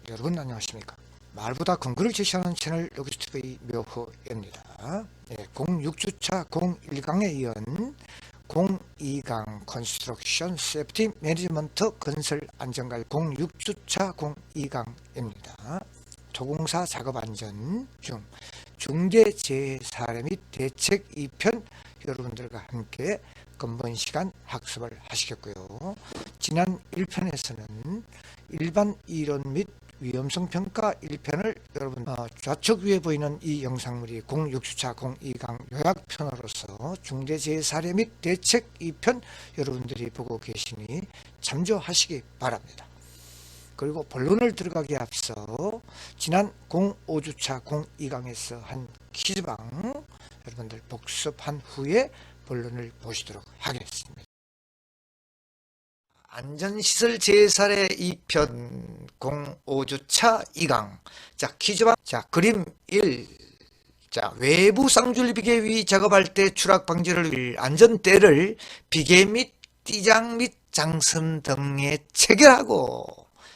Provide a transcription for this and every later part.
여러분 안녕하십니까. 말보다 근거를 제시하는 채널 로기스트의 묘호입니다. 06주차 01강에 이은 02강 컨스트럭션 세프티 매니지먼트 건설 안전관 06주차 02강입니다. 토공사 작업 안전 중 중대재해 사례 및 대책 2편 여러분들과 함께 근본 시간 학습을 하시겠고요. 지난 1편에서는 일반 이론 및 위험성 평가 1편을 여러분 좌측 위에 보이는 이 영상물이 06주차 02강 요약편으로서 중대재해 사례 및 대책 2편 여러분들이 보고 계시니 참조하시기 바랍니다. 그리고 본론을 들어가기에 앞서 지난 05주차 02강에서 한 퀴즈방 여러분들 복습한 후에 본론을 보시도록 하겠습니다. 안전시설 재사례 2편 05주차 2강. 자, 퀴즈방. 자, 그림 1. 자, 외부 쌍줄 비계 위 작업할 때 추락 방지를 위해 안전대를 비계 및 띠장 및 장선 등에 체결하고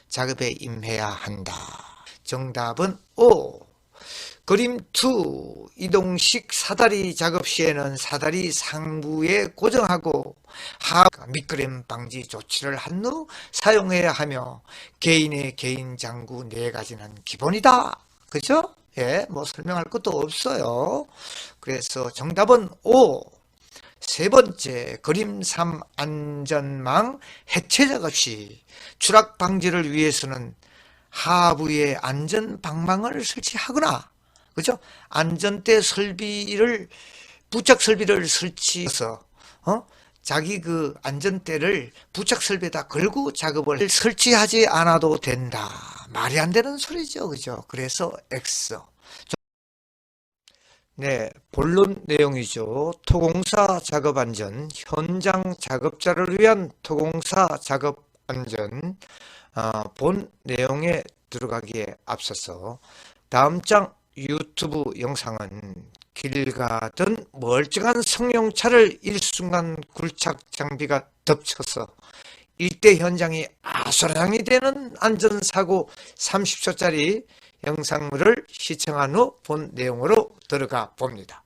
작업에 임해야 한다. 정답은 O. 그림 2. 이동식 사다리 작업 시에는 사다리 상부에 고정하고 하가 미끄럼 방지 조치를 한 후 사용해야 하며 개인의 개인 장구 4가지는 기본이다. 그죠? 예, 뭐 설명할 것도 없어요. 그래서 정답은 O. 세 번째, 그림 3. 안전망 해체 작업 시 추락 방지를 위해서는 하부에 안전 방망을 설치하거나, 그죠? 안전대 설비를, 부착 설비를 설치해서, 자기 그 안전대를 부착 설비에다 걸고 작업을 설치하지 않아도 된다. 말이 안 되는 소리죠. 그죠? 그래서 X. 네, 본론 내용이죠. 토공사 작업 안전, 현장 작업자를 위한 토공사 작업 안전. 본 내용에 들어가기에 앞서서 다음 장 유튜브 영상은 길 가던 멀쩡한 승용차를 일순간 굴착 장비가 덮쳐서 일대 현장이 아수라장이 되는 안전사고 30초짜리 영상물을 시청한 후 본 내용으로 들어가 봅니다.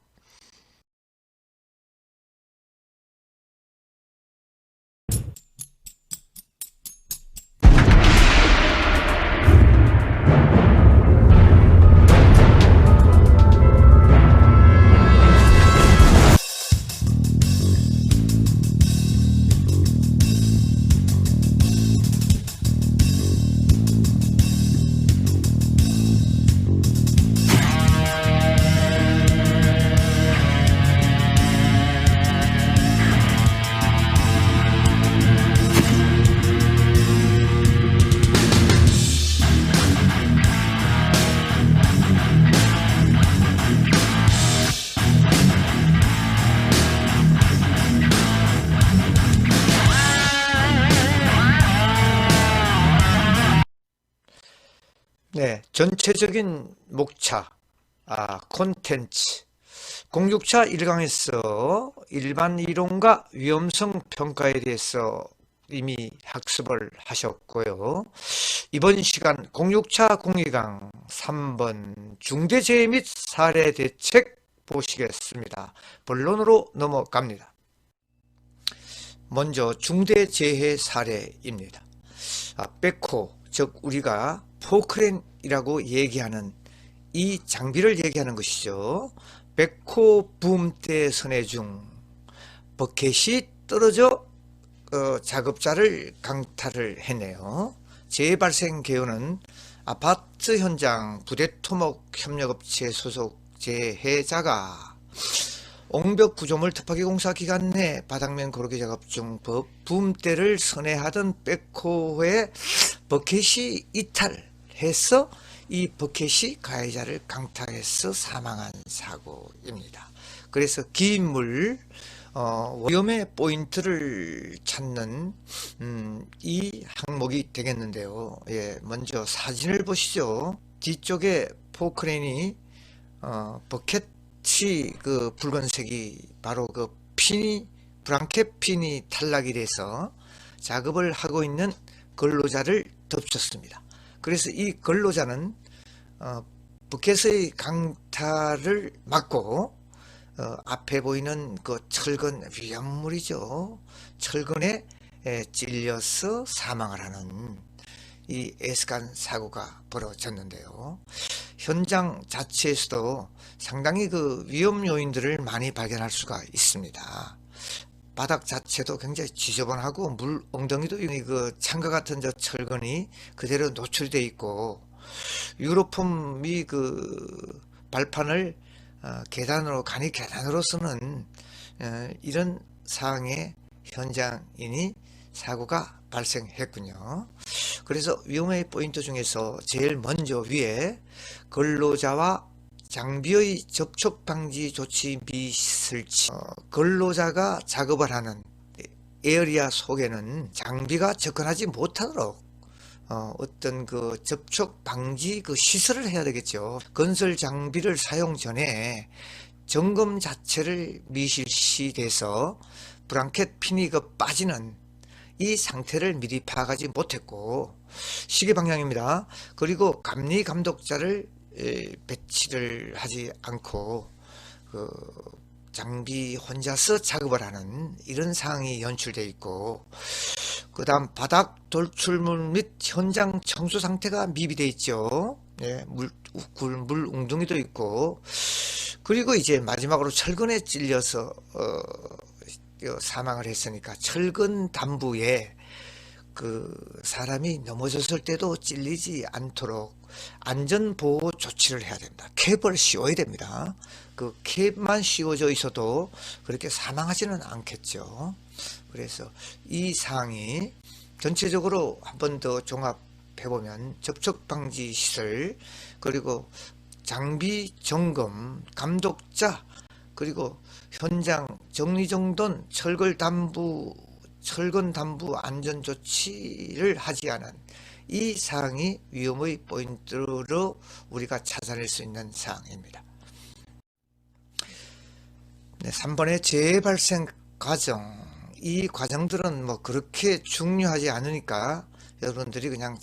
네, 전체적인 목차, 콘텐츠. 06차 1강에서 일반 이론과 위험성 평가에 대해서 이미 학습을 하셨고요. 이번 시간 06차 02강 3번 중대재해 및 사례 대책 보시겠습니다. 본론으로 넘어갑니다. 먼저 중대재해 사례입니다. 백호, 즉 우리가 포크레인이라고 얘기하는 이 장비를 얘기하는 것이죠. 백호 붐대 선회 중 버켓이 떨어져 작업자를 강탈을 했네요. 재해 발생 개요는 아파트 현장 부대토목 협력업체 소속 재해자가 옹벽 구조물 터파기 공사 기간 내 바닥면 고르기 작업 중 붐대를 선회하던 백호의 버켓이 이탈해서 이 버켓이 가해자를 강탈해서 사망한 사고입니다. 그래서 기인물 위험의 포인트를 찾는 이 항목이 되겠는데요. 예, 먼저 사진을 보시죠. 뒤쪽에 포크레인이 버켓이 그 붉은색이 바로 그 핀이 브랑켓 핀이 탈락이 돼서 작업을 하고 있는 근로자를 덮쳤습니다. 그래서 이 근로자는 부켓의 강탈을 막고 앞에 보이는 그 철근 위험물이죠. 철근에 찔려서 사망을 하는 이 애스간 사고가 벌어졌는데요. 현장 자체에서도 상당히 그 위험 요인들을 많이 발견할 수가 있습니다. 바닥 자체도 굉장히 지저분하고 물 엉덩이도 그 창과 같은 저 철근이 그대로 노출되어 있고, 유로폼이 그 발판을 간이 계단으로 쓰는 이런 상황의 현장이니 사고가 발생했군요. 그래서 위험의 포인트 중에서 제일 먼저 위에 근로자와 장비의 접촉 방지 조치 미설치. 근로자가 작업을 하는 에어리아 속에는 장비가 접근하지 못하도록 어떤 그 접촉 방지 그 시설을 해야 되겠죠. 건설 장비를 사용 전에 점검 자체를 미실시돼서 브랑켓 핀이 그 빠지는 이 상태를 미리 파악하지 못했고, 시계 방향입니다. 그리고 감리 감독자를 배치를 하지 않고 그 장비 혼자서 작업을 하는 이런 상황이 연출되어 있고, 그 다음 바닥 돌출물 및 현장 청소 상태가 미비되어 있죠. 물 웅덩이도 있고, 그리고 이제 마지막으로 철근에 찔려서 사망을 했으니까 철근 단부에 그 사람이 넘어졌을 때도 찔리지 않도록 안전보호 조치를 해야 됩니다. 캡을 씌워야 됩니다. 그 캡만 씌워져 있어도 그렇게 사망하지는 않겠죠. 그래서 이 사항이 전체적으로 한 번 더 종합해보면 접촉 방지 시설, 그리고 장비 점검, 감독자, 그리고 현장 정리정돈, 철근 담부 안전 조치를 하지 않은 이 사항이 위험의 포인트로 우리가 찾아낼 수 있는 사항입니다. 네, 3번의 재발생 과정. 이 과정들은 뭐 그렇게 중요하지 않으니까 여러분들이 그냥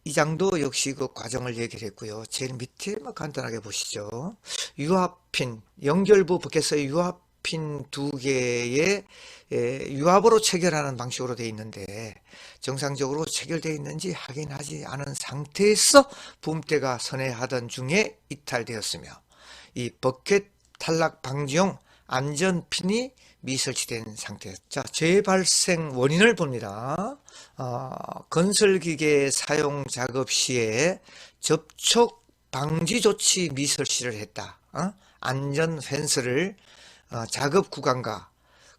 이 장도 역시 그 과정을 얘기를 했고요. 제일 밑에 간단하게 보시죠. 유압핀, 연결부 버켓의 유압핀 두 개의 유압으로 체결하는 방식으로 되어 있는데, 정상적으로 체결되어 있는지 확인하지 않은 상태에서 붐대가 선회하던 중에 이탈되었으며, 이 버켓 탈락 방지용 안전핀이 미설치된 상태였죠. 자, 재발생 원인을 봅니다. 건설기계 사용 작업 시에 접촉 방지 조치 미설치를 했다. 안전 펜스를 작업 구간과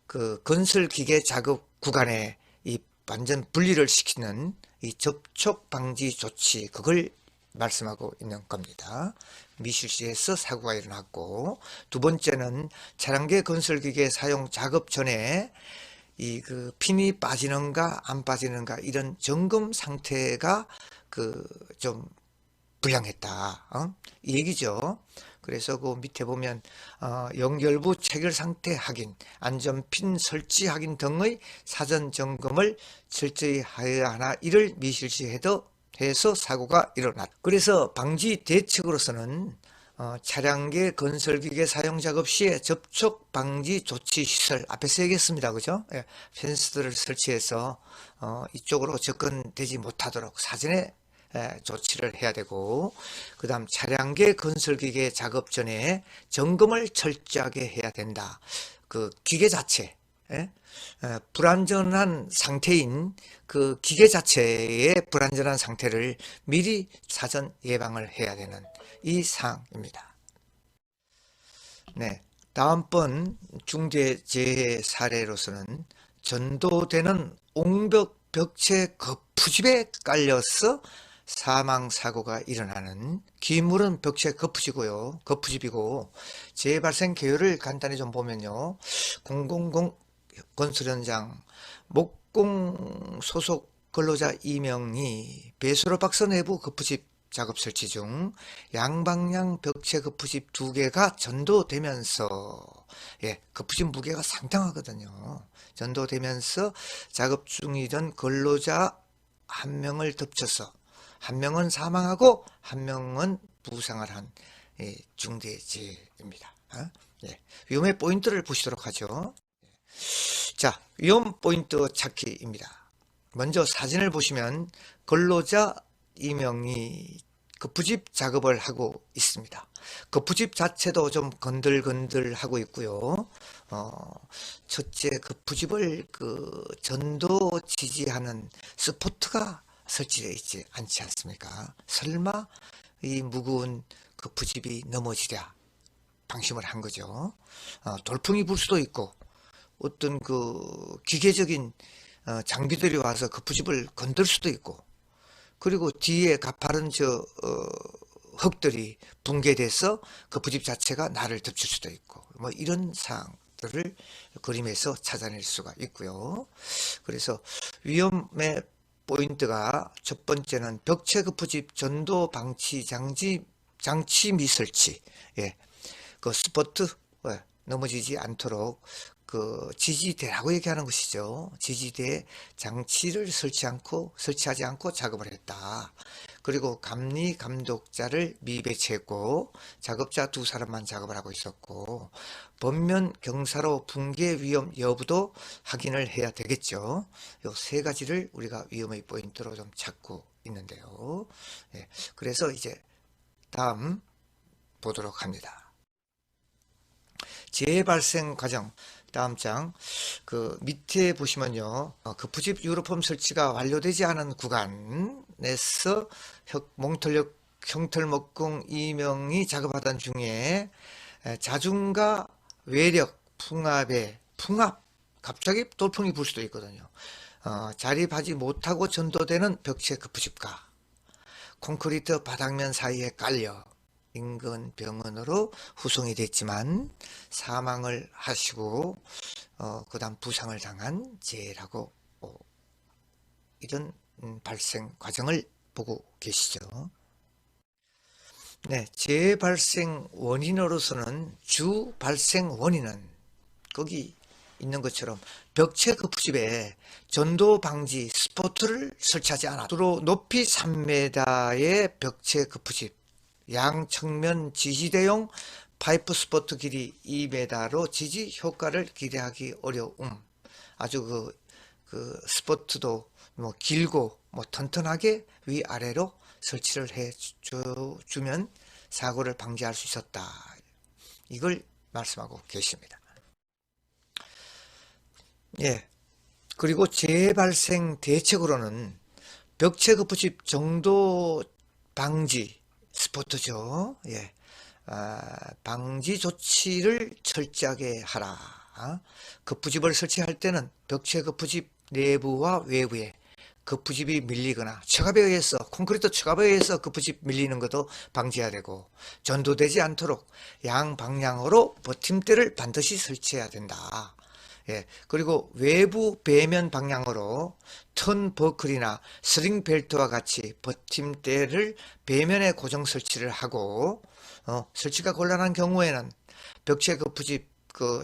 그 건설기계 작업 구간에 이 완전 분리를 시키는 이 접촉 방지 조치, 그걸 말씀하고 있는 겁니다. 미실시해서 사고가 일어났고, 두 번째는 차량계 건설기계 사용 작업 전에 이 그 핀이 빠지는가 안 빠지는가 이런 점검 상태가 그 좀 불량했다, 이 얘기죠. 그래서 그 밑에 보면 연결부 체결 상태 확인, 안전핀 설치 확인 등의 사전 점검을 철저히 하여야 하나, 이를 미실시해서 사고가 일어났다. 그래서 방지 대책으로서는 차량계 건설기계 사용 작업 시에 접촉 방지 조치 시설, 앞에서 얘기했습니다. 그죠? 펜스들을 설치해서 이쪽으로 접근되지 못하도록 사전에 조치를 해야 되고, 그 다음 차량계 건설기계 작업 전에 점검을 철저하게 해야 된다. 그 기계 자체, 불안전한 상태인 그 기계 자체의 불안전한 상태를 미리 사전 예방을 해야 되는 이 사항입니다. 네, 다음번 중대재해 사례로서는 전도되는 옹벽 벽체 거푸집에 깔려서 사망사고가 일어나는, 기물은 벽체 거푸집이고, 재발생 개요를 간단히 좀 보면요. 000 건설 현장, 목공 소속 근로자 2명이 배수로 박스 내부 거푸집 작업 설치 중 양방향 벽체 거푸집 2개가 전도되면서, 거푸집 무게가 상당하거든요. 전도되면서 작업 중이던 근로자 1명을 덮쳐서 한 명은 사망하고 한 명은 부상을 한 중대재해입니다. 예, 위험의 포인트를 보시도록 하죠. 자, 위험 포인트 찾기입니다. 먼저 사진을 보시면 근로자 이명이 부집 작업을 하고 있습니다. 부집 자체도 좀 건들건들하고 있고요. 첫째, 부집을 전도 지지하는 스포트가 설치되어 있지 않지 않습니까? 설마 이 무거운 부집이 넘어지랴 방심을 한 거죠. 돌풍이 불 수도 있고 어떤 기계적인 장비들이 와서 부집을 건들 수도 있고, 그리고 뒤에 가파른 흙들이 붕괴돼서 부집 자체가 나를 덮칠 수도 있고, 뭐 이런 사항들을 그림에서 찾아낼 수가 있고요. 그래서 위험의 포인트가 첫 번째는 벽체 부집 전도 방치 장치 미설치. 예. 스포트 넘어지지 않도록 지지대라고 얘기하는 것이죠. 지지대 장치를 설치하지 않고 작업을 했다. 그리고 감리 감독자를 미배치했고 작업자 두 사람만 작업을 하고 있었고, 번면 경사로 붕괴 위험 여부도 확인을 해야 되겠죠. 이 세 가지를 우리가 위험의 포인트로 좀 찾고 있는데요. 예, 그래서 이제 다음 보도록 합니다. 재발생 과정. 다음 장 밑에 보시면요, 부집 유로폼 설치가 완료되지 않은 구간에서 형털목공 이명이 작업하던 중에 자중과 외력 풍압, 갑자기 돌풍이 불 수도 있거든요. 자립하지 못하고 전도되는 벽체 부집과 콘크리트 바닥면 사이에 깔려 인근 병원으로 후송이 됐지만 사망을 하시고 그 다음 부상을 당한 재해라고 이런 발생 과정을 보고 계시죠. 네, 재해 발생 원인으로서는 주 발생 원인은 거기 있는 것처럼 벽체 부집에 전도 방지 스포트를 설치하지 않았다. 주로 높이 3m의 벽체 부집, 양측면 지지대용 파이프 스포트 길이 2m로 지지 효과를 기대하기 어려움. 아주 스포트도 뭐 길고 뭐 튼튼하게 위아래로 설치를 해 주면 사고를 방지할 수 있었다. 이걸 말씀하고 계십니다. 예. 그리고 재발생 대책으로는 벽체 부집 정도 방지 스포트죠. 예. 방지 조치를 철저하게 하라. 부집을 설치할 때는 벽체 부집 내부와 외부에 부집이 밀리거나 척압에 의해서 콘크리트 척압에 의해서 부집 밀리는 것도 방지해야 되고, 전도되지 않도록 양방향으로 버팀대를 반드시 설치해야 된다. 예, 그리고 외부 배면 방향으로 턴버클이나 스링벨트와 같이 버팀대를 배면에 고정 설치를 하고, 설치가 곤란한 경우에는 벽체 부집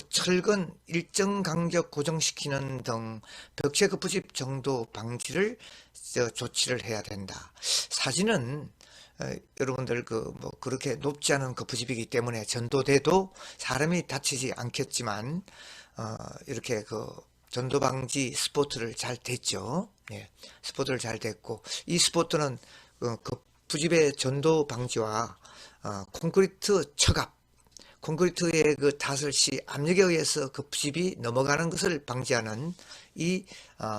철근 일정 간격 고정시키는 등 벽체 부집 정도 방지를 조치를 해야 된다. 사진은 여러분들 뭐 그렇게 높지 않은 부집이기 때문에 전도돼도 사람이 다치지 않겠지만 이렇게 전도 방지 스포트를 잘 됐죠. 예, 스포트를 잘 됐고, 이 스포트는 부집의 전도 방지와 콘크리트 척압, 콘크리트의 닷을 시 압력에 의해서 부집이 넘어가는 것을 방지하는 이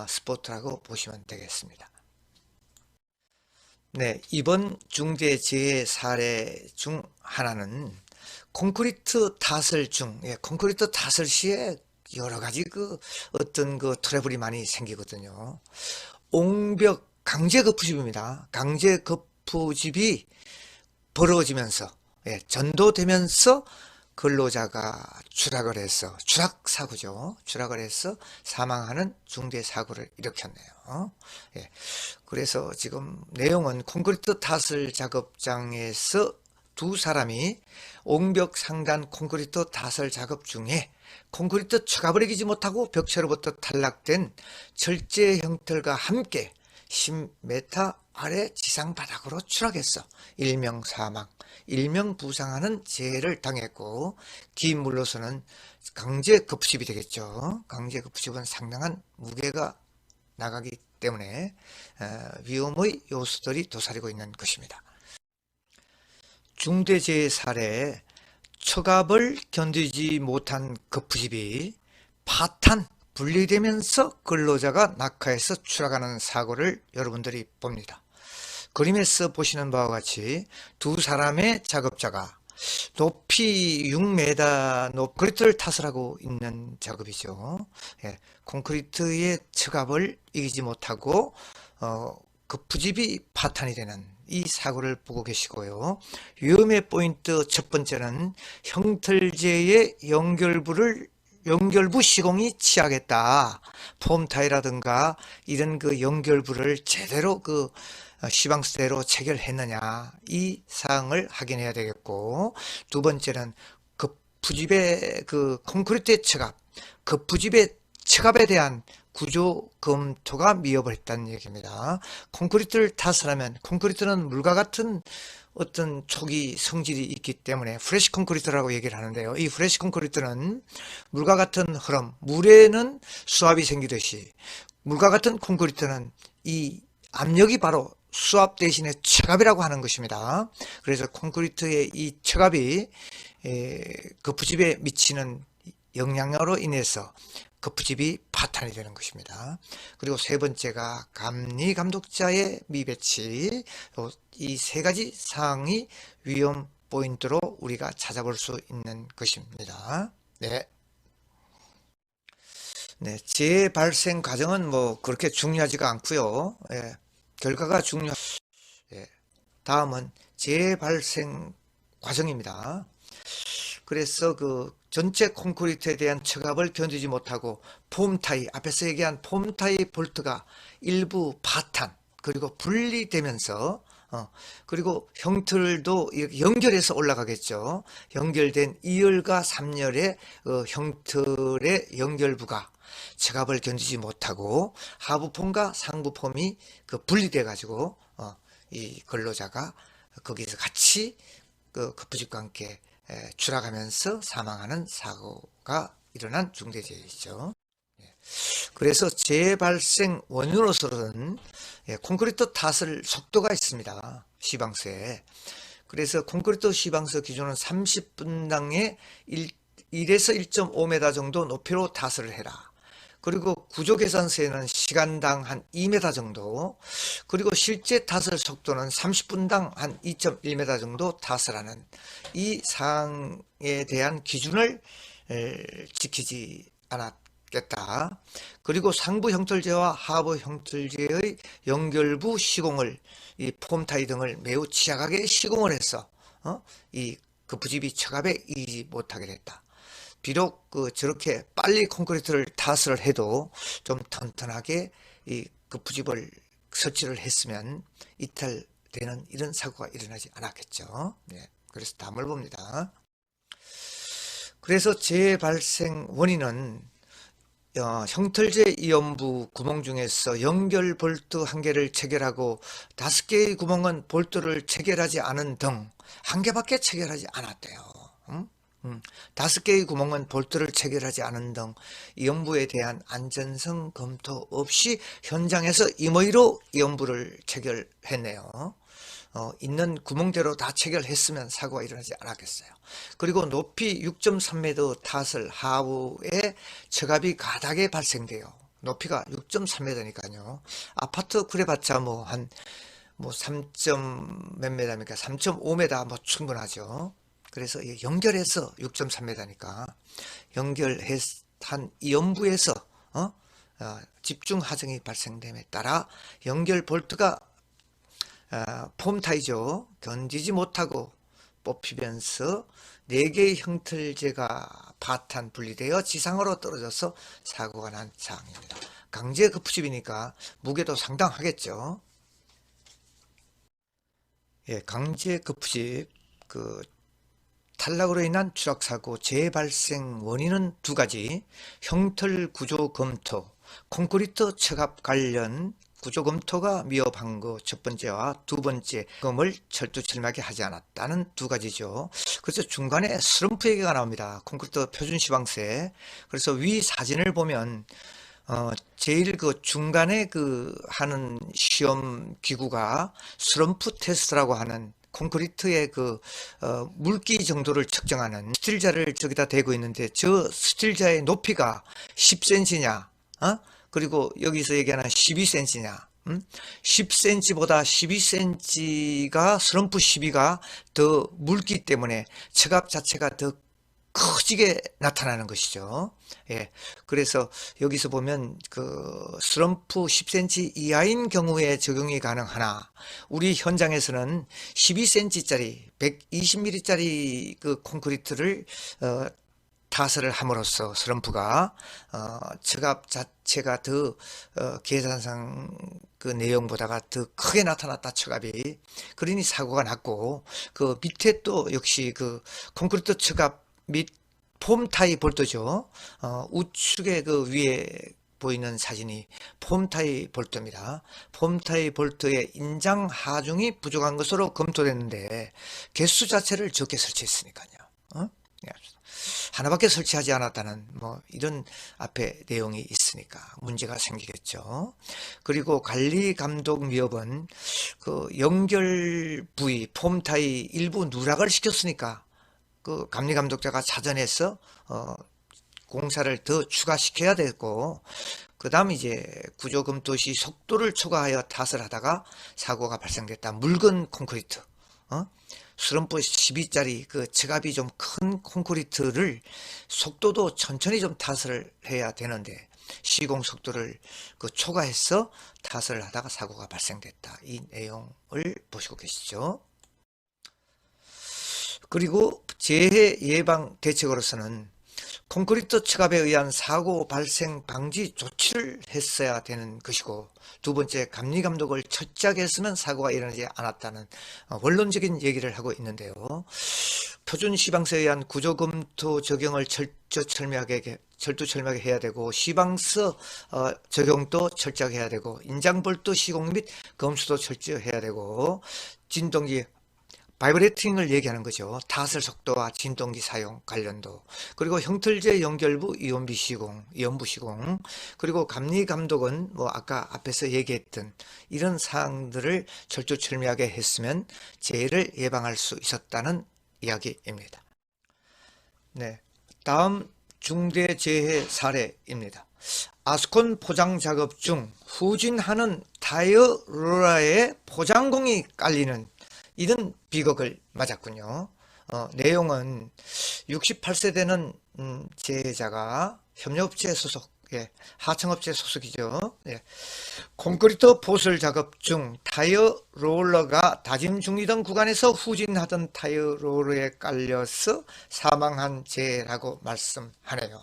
스포트라고 보시면 되겠습니다. 네, 이번 중대재해 사례 중 하나는 콘크리트 닷을 콘크리트 닷을 시에 여러 가지 어떤 트러블이 많이 생기거든요. 옹벽 강제 부집입니다. 강제 부집이 벌어지면서 전도되면서 근로자가 추락을 해서 추락사고죠. 추락을 해서 사망하는 중대사고를 일으켰네요. 예. 그래서 지금 내용은 콘크리트 닷을 작업장에서 두 사람이 옹벽 상단 콘크리트 닷을 작업 중에 콘크리트 척압을 이기지 못하고 벽체로부터 탈락된 철제 형틀과 함께 10m 아래 지상 바닥으로 추락했어. 일명 사망, 일명 부상하는 재해를 당했고, 기물로서는 강제 급습이 되겠죠. 강제 급습은 상당한 무게가 나가기 때문에 위험의 요소들이 도사리고 있는 것입니다. 중대재해 사례, 처갑을 견디지 못한 급습이 파탄, 분리되면서 근로자가 낙하해서 추락하는 사고를 여러분들이 봅니다. 그림에서 보시는 바와 같이 두 사람의 작업자가 높이 6m 콘크리트를 타설하고 있는 작업이죠. 예, 콘크리트의 처갑을 이기지 못하고 급습이 파탄이 되는 이 사고를 보고 계시고요. 위험의 포인트 첫 번째는 형틀제의 연결부 시공이 취약했다. 폼타이라든가 이런 그 연결부를 제대로 시방스대로 체결했느냐, 이 사항을 확인해야 되겠고, 두 번째는 급부집의 콘크리트의 처갑, 급부집의 처갑에 대한 구조 검토가 미흡을 했다는 얘기입니다. 콘크리트를 타설하면, 콘크리트는 물과 같은 어떤 초기 성질이 있기 때문에 프레시 콘크리트라고 얘기를 하는데요. 이 프레시 콘크리트는 물과 같은 흐름, 물에는 수압이 생기듯이 물과 같은 콘크리트는 이 압력이 바로 수압 대신에 처갑이라고 하는 것입니다. 그래서 콘크리트의 이 처갑이 급부집에 미치는 영향으로 인해서 급부집이 파탄이 되는 것입니다. 그리고 세 번째가 감리 감독자의 미배치, 이 세 가지 사항이 위험 포인트로 우리가 찾아볼 수 있는 것입니다. 네. 네, 재해 발생 과정은 뭐 그렇게 중요하지가 않고요. 예, 결과가 예, 다음은 재해 발생 과정입니다. 그래서 전체 콘크리트에 대한 처갑을 견디지 못하고 폼타이, 앞에서 얘기한 폼타이 볼트가 일부 파탄, 그리고 분리되면서 그리고 형틀도 이렇게 연결해서 올라가겠죠. 연결된 2열과 3열의 형틀의 연결부가 처갑을 견디지 못하고 하부폼과 상부폼이 분리돼 가지고 이 근로자가 거기서 같이 급부집과 함께 추락하면서 사망하는 사고가 일어난 중대재해이죠. 그래서 재해 발생 원인으로서는 콘크리트 타설 속도가 있습니다. 시방서에. 그래서 콘크리트 시방서 기준은 30분당에 1에서 1.5m 정도 높이로 타설을 해라. 그리고 구조계산서에는 시간당 한 2m 정도, 그리고 실제 타설 속도는 30분당 한 2.1m 정도 타설하는 이 사항에 대한 기준을 지키지 않았겠다. 그리고 상부 형틀제와 하부 형틀제의 연결부 시공을, 이 폼타이 등을 매우 취약하게 시공을 해서 이 급부집이 처갑에 이기지 못하게 됐다. 비록 저렇게 빨리 콘크리트를 타설을 해도 좀 튼튼하게 이 급부집을 설치를 했으면 이탈되는 이런 사고가 일어나지 않았겠죠. 네, 그래서 다음을 봅니다. 그래서 재해 발생 원인은 형틀제 이연부 구멍 중에서 연결 볼트 1개를 체결하고 5개의 구멍은 볼트를 체결하지 않은 등 1개밖에 체결하지 않았대요. 5개의 구멍은 볼트를 체결하지 않은 등 이연부에 대한 안전성 검토 없이 현장에서 임의로 이연부를 체결했네요. 있는 구멍대로 다 체결했으면 사고가 일어나지 않았겠어요. 그리고 높이 6.3m 타설 하부에 처갑이 가닥에 발생돼요. 높이가 6.3m니까요. 아파트 그래봤자 뭐 3. 몇 m입니까? 3.5m 뭐 충분하죠. 그래서 연결해서 6.3m니까 연결한 이연부에서 집중 하정이 발생됨에 따라 연결 볼트가 폼타이죠. 견디지 못하고 뽑히면서 4개의 형틀제가 파탄 분리되어 지상으로 떨어져서 사고가 난 사항입니다. 강제 급부집이니까 무게도 상당하겠죠. 예, 강제 급부집, 탈락으로 인한 추락사고 재발생 원인은 2가지, 형틀 구조 검토, 콘크리트 처갑 관련 구조 검토가 미흡한 거 첫 번째와 두 번째, 검을 철두철미하게 하지 않았다는 두 가지죠. 그래서 중간에 슬럼프 얘기가 나옵니다. 콘크리트 표준 시방세. 그래서 위 사진을 보면 제일 그 중간에 그 하는 시험 기구가 슬럼프 테스트라고 하는 콘크리트의 그 물기 정도를 측정하는 스틸자를 저기다 대고 있는데, 저 스틸자의 높이가 10cm냐, 그리고 여기서 얘기하는 12cm냐, 10cm보다 12cm가 슬럼프 시비가 더 묽기 때문에 척압 자체가 더 커지게 나타나는 것이죠. 예. 그래서 여기서 보면 그 슬럼프 10cm 이하인 경우에 적용이 가능하나, 우리 현장에서는 12cm짜리 120mm짜리 그 콘크리트를 타설을 함으로써 슬럼프가 척압 자체가 더 계산상 그 내용보다가 더 크게 나타났다, 척압이. 그러니 사고가 났고, 그 밑에 또 역시 그 콘크리트 척압 및 폼타이 볼트죠. 우측에 그 위에 보이는 사진이 폼타이 볼트입니다. 폼타이 볼트의 인장 하중이 부족한 것으로 검토됐는데, 개수 자체를 적게 설치했으니까요. 예. 하나밖에 설치하지 않았다는 뭐 이런 앞에 내용이 있으니까 문제가 생기겠죠. 그리고 관리 감독 미흡은 그 연결 부위 폼타이 일부 누락을 시켰으니까 그 감리 감독자가 사전에서 공사를 더 추가시켜야 되고, 그 다음 이제 구조 검토 시 속도를 초과하여 탓을 하다가 사고가 발생됐다. 묽은 콘크리트, 슬럼프 12짜리 그 척압이 좀 큰 콘크리트를 속도도 천천히 좀 탓을 해야 되는데 시공 속도를 그 초과해서 탓을 하다가 사고가 발생됐다. 이 내용을 보시고 계시죠. 그리고 재해 예방 대책으로서는 콘크리트 척압에 의한 사고 발생 방지 조치를 했어야 되는 것이고, 두 번째, 감리 감독을 철저하게 했으면 사고가 일어나지 않았다는 원론적인 얘기를 하고 있는데요. 표준 시방서에 의한 구조 검토 적용을 철두철미하게 해야 되고, 시방서 적용도 철저하게 해야 되고, 인장볼트 시공 및 검수도 철저해야 되고, 진동기 바이브레이팅을 얘기하는 거죠. 타설 속도와 진동기 사용 관련도. 그리고 형틀제 연결부 이온부 시공. 그리고 감리 감독은 뭐 아까 앞에서 얘기했던 이런 사항들을 철두철미하게 했으면 재해를 예방할 수 있었다는 이야기입니다. 네, 다음 중대재해 사례입니다. 아스콘 포장 작업 중 후진하는 타이어 롤러에 포장공이 깔리는 이런 비극을 맞았군요. 내용은 68세 되는 재해자가 협력업체 소속, 하청업체 소속이죠. 콘크리트 보술 작업 중 타이어 롤러가 다짐 중이던 구간에서 후진하던 타이어 롤러에 깔려서 사망한 재해라고 말씀하네요.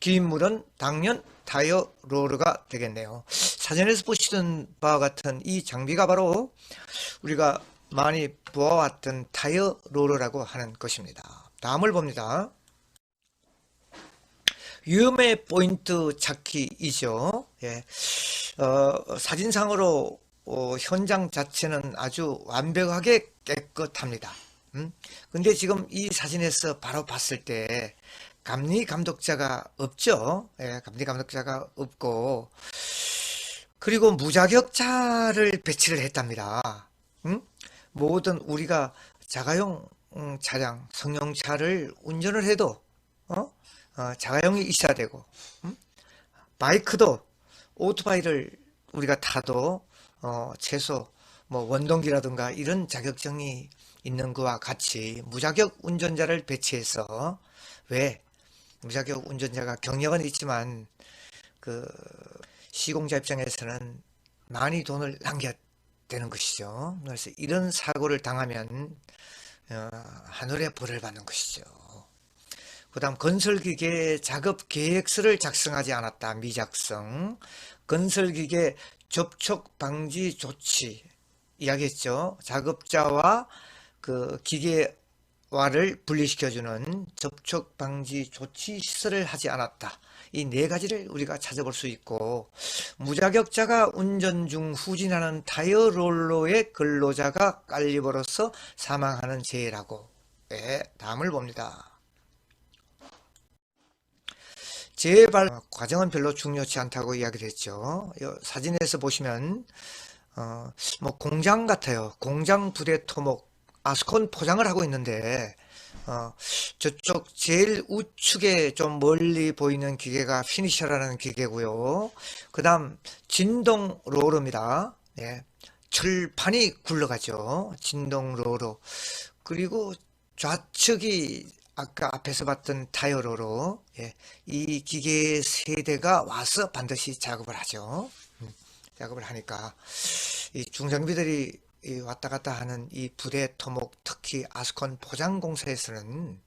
기인물은 당연 타이어 롤러가 되겠네요. 사진에서 보시던 바와 같은 이 장비가 바로 우리가 많이 보아왔던 타이어 롤러라고 하는 것입니다. 다음을 봅니다. 위험의 포인트 찾기이죠. 사진상으로 현장 자체는 아주 완벽하게 깨끗합니다. 근데 지금 이 사진에서 바로 봤을 때 감리 감독자가 없죠. 감리 감독자가 없고, 그리고 무자격자를 배치를 했답니다. 모든 우리가 자가용 차량, 승용차를 운전을 해도 자가용이 있어야 되고, 바이크도, 오토바이를 우리가 타도 최소 뭐 원동기라든가 이런 자격증이 있는 것과 같이 무자격 운전자를 배치해서, 왜 무자격 운전자가 경력은 있지만 그 시공자 입장에서는 많이 돈을 낭겨야 되는 것이죠. 그래서 이런 사고를 당하면 하늘의 벌을 받는 것이죠. 그 다음 건설기계 작업 계획서를 작성하지 않았다. 미작성. 건설기계 접촉 방지 조치 이야기했죠. 작업자와 그 기계 와를 분리시켜주는 접촉 방지 조치 시설을 하지 않았다. 이 네 가지를 우리가 찾아볼 수 있고, 무자격자가 운전 중 후진하는 타이어 롤러에 근로자가 깔림으로써 사망하는 재해라고. 예, 다음을 봅니다. 재발 과정은 별로 중요치 않다고 이야기를 했죠. 이 사진에서 보시면 뭐 공장 같아요. 공장 부대 토목 아스콘 포장을 하고 있는데 저쪽 제일 우측에 좀 멀리 보이는 기계가 피니셔라는 기계고요. 그 다음 진동 롤러입니다. 네. 철판이 굴러가죠. 진동 롤러. 그리고 좌측이 아까 앞에서 봤던 타이어 롤러. 예. 이 기계 세대가 와서 반드시 작업을 하죠. 작업을 하니까 이 중장비들이 왔다 갔다 하는 이 부대 토목, 특히 아스콘 포장 공사에서는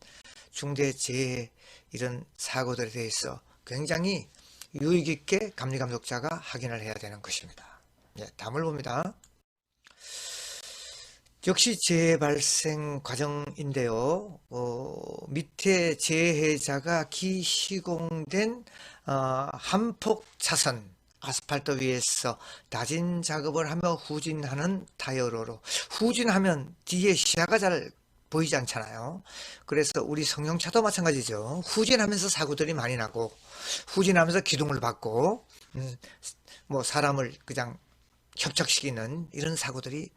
중대 재해 이런 사고들에 대해서 굉장히 유의 있게 감리 감독자가 확인을 해야 되는 것입니다. 예, 다음을 봅니다. 역시 재해 발생 과정인데요. 밑에 재해자가 기시공된 한폭 차선 아스팔트 위에서 다진 작업을 하며 후진하는 타이어로로, 후진하면 뒤에 시야가 잘 보이지 않잖아요. 그래서 우리 승용차도 마찬가지죠. 후진하면서 사고들이 많이 나고 후진하면서 기둥을 받고 뭐 사람을 그냥 협착시키는 이런 사고들이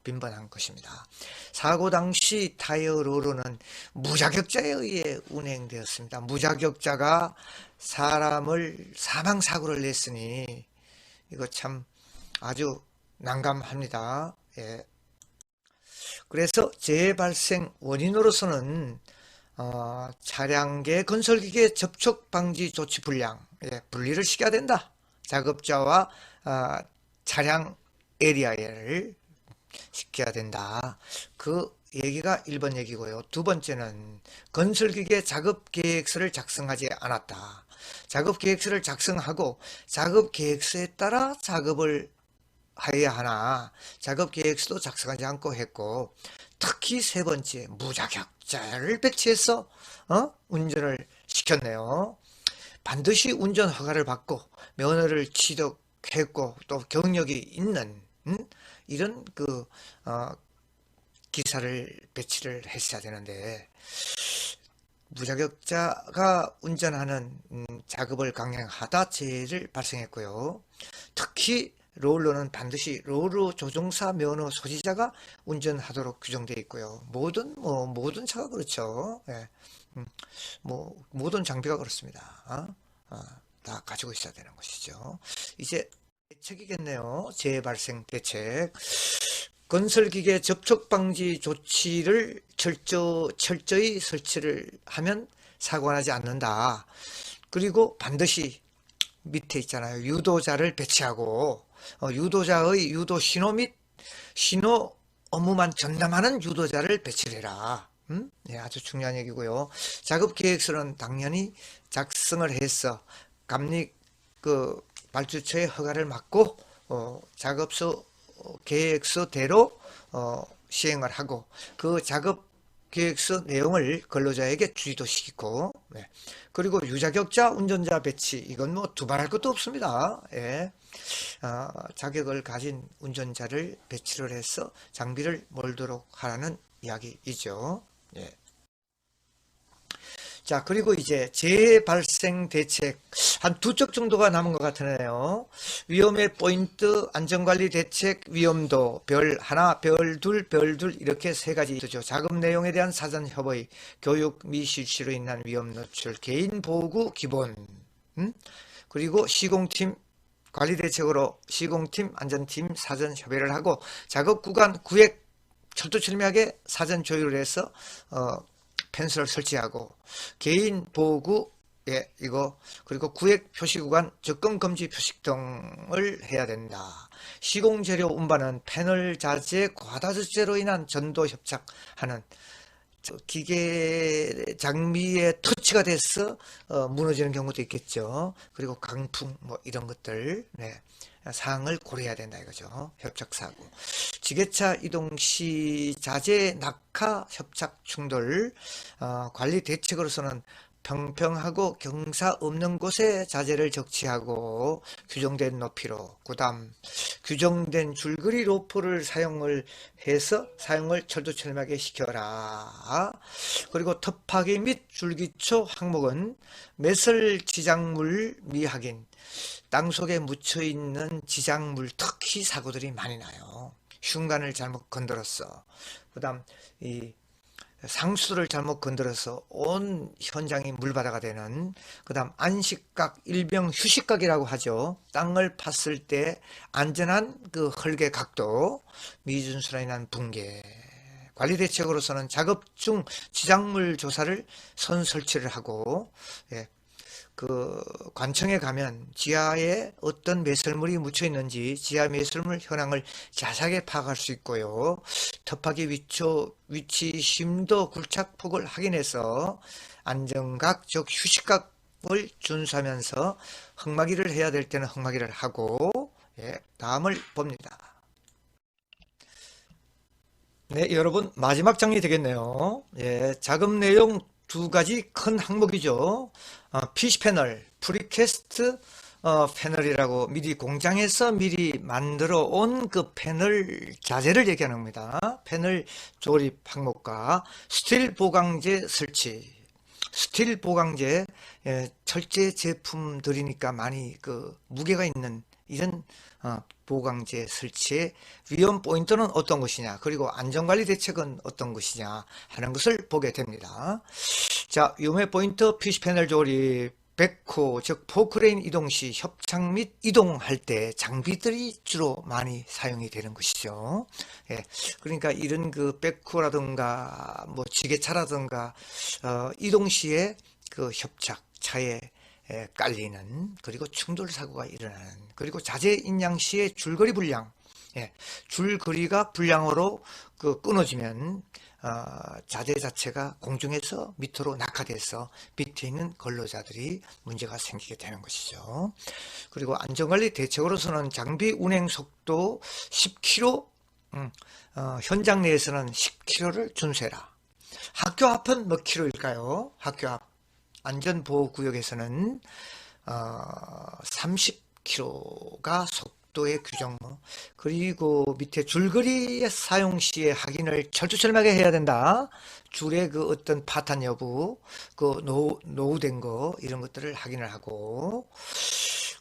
빈번한 것입니다. 사고 당시 타이어 롤러는 무자격자에 의해 운행되었습니다. 무자격자가 사람을 사망사고를 냈으니 이거 참 아주 난감합니다. 예. 그래서 재해 발생 원인으로서는 차량계 건설기계 접촉 방지 조치 불량, 예, 분리를 시켜야 된다. 작업자와 차량 에리아를 시켜야 된다. 그 얘기가 1번 얘기고요. 두 번째는 건설기계 작업계획서를 작성하지 않았다. 작업계획서를 작성하고 작업계획서에 따라 작업을 해야 하나 작업계획서도 작성하지 않고 했고, 특히 세 번째 무자격자를 배치해서 운전을 시켰네요. 반드시 운전 허가를 받고 면허를 취득했고 또 경력이 있는 이런 기사를 배치를 했어야 되는데, 무자격자가 운전하는 작업을 강행하다 재해를 발생했고요. 특히 롤러는 반드시 롤러 조종사 면허 소지자가 운전하도록 규정되어 있고요. 모든 차가 그렇죠. 예. 모든 장비가 그렇습니다. 다 가지고 있어야 되는 것이죠. 이제 대책이겠네요. 재해 발생 대책. 건설기계 접촉 방지 조치를 철저히 설치를 하면 사고가 나지 않는다. 그리고 반드시 밑에 있잖아요. 유도자를 배치하고 유도자의 유도 신호 및 신호 업무만 전담하는 유도자를 배치를 해라. 네, 아주 중요한 얘기고요. 작업 계획서는 당연히 작성을 해서 감리 발주처의 허가를 받고 작업소 계획서대로 시행을 하고 그 작업 계획서 내용을 근로자에게 주의도시키고, 네. 그리고 유자격자 운전자 배치, 이건 뭐 두말할 것도 없습니다. 예. 자격을 가진 운전자를 배치를 해서 장비를 몰도록 하라는 이야기이죠. 예. 자, 그리고 이제 재해 발생 대책 한 두 쪽 정도가 남은 것 같으네요. 위험의 포인트, 안전관리 대책, 위험도 별 하나, 별 둘, 별 둘 이렇게 세 가지 있죠. 작업 내용에 대한 사전 협의, 교육 미실시로 인한 위험 노출, 개인 보호구 기본, 그리고 시공팀 관리 대책으로 시공팀, 안전팀 사전 협의를 하고 작업 구간 구획 철두철미하게 사전 조율을 해서 펜스를 설치하고 개인 보호구, 예, 이거 그리고 구획 표시 구간 접근 금지 표식 등을 해야 된다. 시공 재료 운반은 패널 자재 과다 적재로 인한 전도 협착하는 기계 장비에 터치가 돼서 무너지는 경우도 있겠죠. 그리고 강풍 뭐 이런 것들, 네, 사항을 고려해야 된다 이거죠. 협착사고. 지게차 이동 시 자재 낙하 협착 충돌 관리 대책으로서는 평평하고 경사 없는 곳에 자재를 적치하고 규정된 높이로, 그다음 규정된 줄거리 로프를 사용을 해서 사용을 철두철미하게 시켜라. 그리고 톱하기 및 줄기초 항목은 매설 지작물 미확인, 땅속에 묻혀있는 지작물, 특히 사고들이 많이 나요. 흉관을 잘못 건드렸어. 그 다음 이 상수를 잘못 건드려서 온 현장이 물바다가 되는, 그 다음 안식각, 일명 휴식각이라고 하죠. 땅을 팠을 때 안전한 그 헐게 각도, 미준수로 인한 붕괴. 관리 대책으로서는 작업 중 지작물 조사를 선 설치를 하고, 예, 그 관청에 가면 지하에 어떤 매설물이 묻혀 있는지 지하 매설물 현황을 자세하게 파악할 수 있고요. 덮하기 위치, 심도, 굴착폭을 확인해서 안정각, 즉 휴식각을 준수하면서 흙막이를 해야 될 때는 흙막이를 하고, 예, 다음을 봅니다. 네, 여러분 마지막 장이 되겠네요. 예, 작업 내용 두 가지 큰 항목이죠. PC 패널, 프리캐스트 패널이라고 미리 공장에서 미리 만들어 온 그 패널 자재를 얘기하는 겁니다. 패널 조립 항목과 스틸 보강제 설치. 스틸 보강제, 예, 철제 제품들이니까 많이 그 무게가 있는 이런 보강제 설치의 위험 포인트는 어떤 것이냐, 그리고 안전관리 대책은 어떤 것이냐 하는 것을 보게 됩니다. 자, 위험의 포인트, PC 패널 조립, 백호, 즉 포크레인 이동 시 협착 및 이동할 때 장비들이 주로 많이 사용이 되는 것이죠. 예, 그러니까 이런 그 백호라든가 뭐 지게차라든가 이동 시에 그 협착, 차에 깔리는, 그리고 충돌 사고가 일어나는, 그리고 자재 인양 시에 줄거리 불량, 예, 줄거리가 불량으로 그 끊어지면 자재 자체가 공중에서 밑으로 낙하돼서 밑에 있는 근로자들이 문제가 생기게 되는 것이죠. 그리고 안전관리 대책으로서는 장비 운행 속도 10km, 현장 내에서는 10km를 준수해라. 학교 앞은 몇 킬로일까요? 학교 앞 안전보호구역에서는 30km가 속도의 규정. 그리고 밑에 줄거리 사용 시에 확인을 철두철미하게 해야 된다. 줄의 그 어떤 파탄 여부, 그 노후된 거, 이런 것들을 확인을 하고,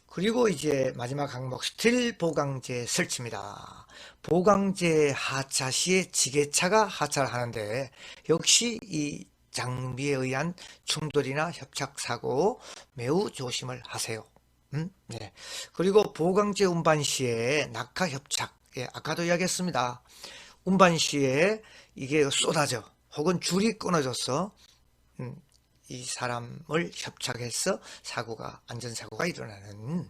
그리고 이제 마지막 항목 스틸 보강제 설치입니다. 보강제 하차 시에 지게차가 하차를 하는데 역시 이 장비에 의한 충돌이나 협착 사고 매우 조심을 하세요. 네. 그리고 보강제 운반 시에 낙하 협착, 예, 아까도 이야기했습니다. 운반 시에 이게 쏟아져 혹은 줄이 끊어져서 이 사람을 협착해서 안전사고가 일어나는.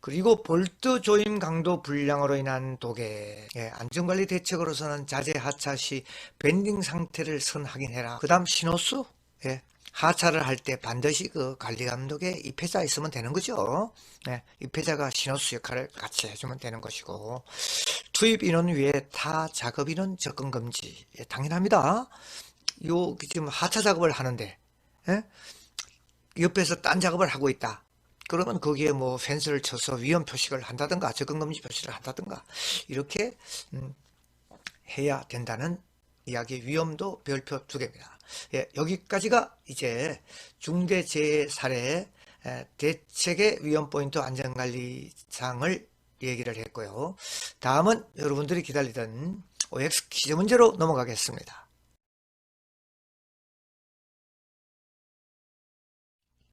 그리고 볼트 조임 강도 불량으로 인한 도개, 예, 안전관리 대책으로서는 자재 하차 시 밴딩 상태를 선 확인해라. 그 다음 신호수, 예, 하차를 할 때 반드시 그 관리감독에 입회자 있으면 되는 거죠. 네, 입회자가 신호수 역할을 같이 해주면 되는 것이고, 투입 인원 외에 타 작업 인원 접근 금지, 예, 당연합니다. 요 지금 하차 작업을 하는데, 예? 옆에서 딴 작업을 하고 있다. 그러면 거기에 뭐 펜스를 쳐서 위험 표식을 한다든가 접근금지 표시를 한다든가 이렇게 해야 된다는 이야기. 위험도 별표 2개입니다. 예, 여기까지가 이제 중대재해 사례 대책의 위험 포인트 안전관리 사항을 얘기를 했고요. 다음은 여러분들이 기다리던 OX 퀴즈 문제로 넘어가겠습니다.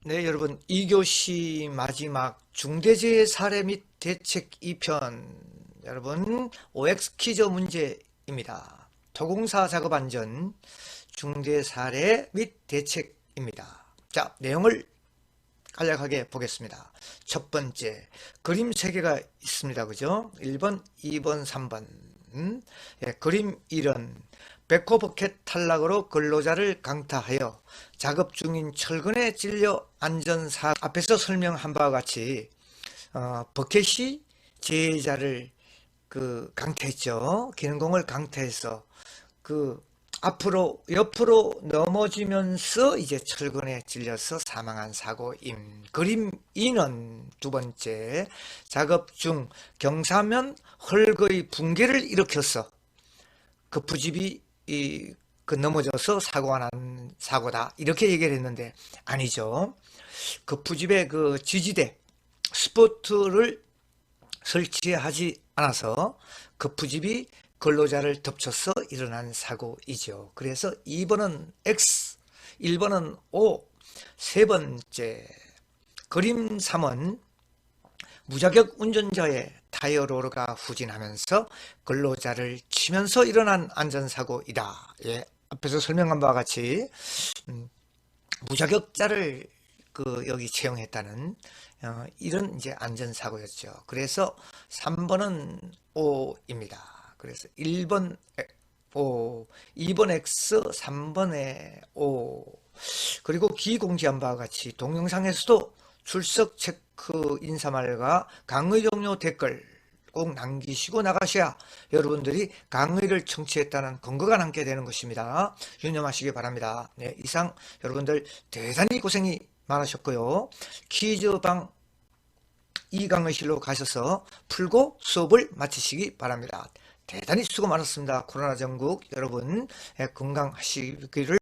네, 여러분 2교시 마지막 중대재해 사례 및 대책 2편, 여러분 OX 퀴즈 문제입니다. 토공사 작업 안전 중대 사례 및 대책입니다. 자, 내용을 간략하게 보겠습니다. 첫 번째, 그림 3개가 있습니다. 그죠? 1번, 2번, 3번. 예, 그림 1은 백호버켓 탈락으로 근로자를 강타하여 작업 중인 철근에 찔려 안전사, 앞에서 설명한 바와 같이 버켓이 제자를 강퇴했죠. 기능공을 강퇴해서 앞으로 옆으로 넘어지면서 이제 철근에 찔려서 사망한 사고임. 그림 2는 두 번째, 작업 중 경사면 헐거의 붕괴를 일으켜서 부집이 넘어져서 사고가 난 사고다, 이렇게 얘기를 했는데 아니죠. 부집의 지지대 스포트를 설치하지 않아서 부집이 근로자를 덮쳐서 일어난 사고이죠. 그래서 2번은 X, 1번은 O. 세 번째, 그림 3은 무자격 운전자의 타이어로러가 후진하면서 근로자를 치면서 일어난 안전사고이다. 예, 앞에서 설명한 바와 같이 무자격자를 여기 채용했다는 이런 이제 안전사고였죠. 그래서 3번은 O입니다. 그래서 1번 O, 2번 X, 3번에 O. 그리고 기공지한 바와 같이 동영상에서도 출석 체크 인사말과 강의 종료 댓글 꼭 남기시고 나가셔야 여러분들이 강의를 청취했다는 근거가 남게 되는 것입니다. 유념하시기 바랍니다. 네, 이상 여러분들 대단히 고생이 많으셨고요. 퀴즈방 2강의실로 가셔서 풀고 수업을 마치시기 바랍니다. 대단히 수고 많았습니다. 코로나 전국 여러분 건강하시기를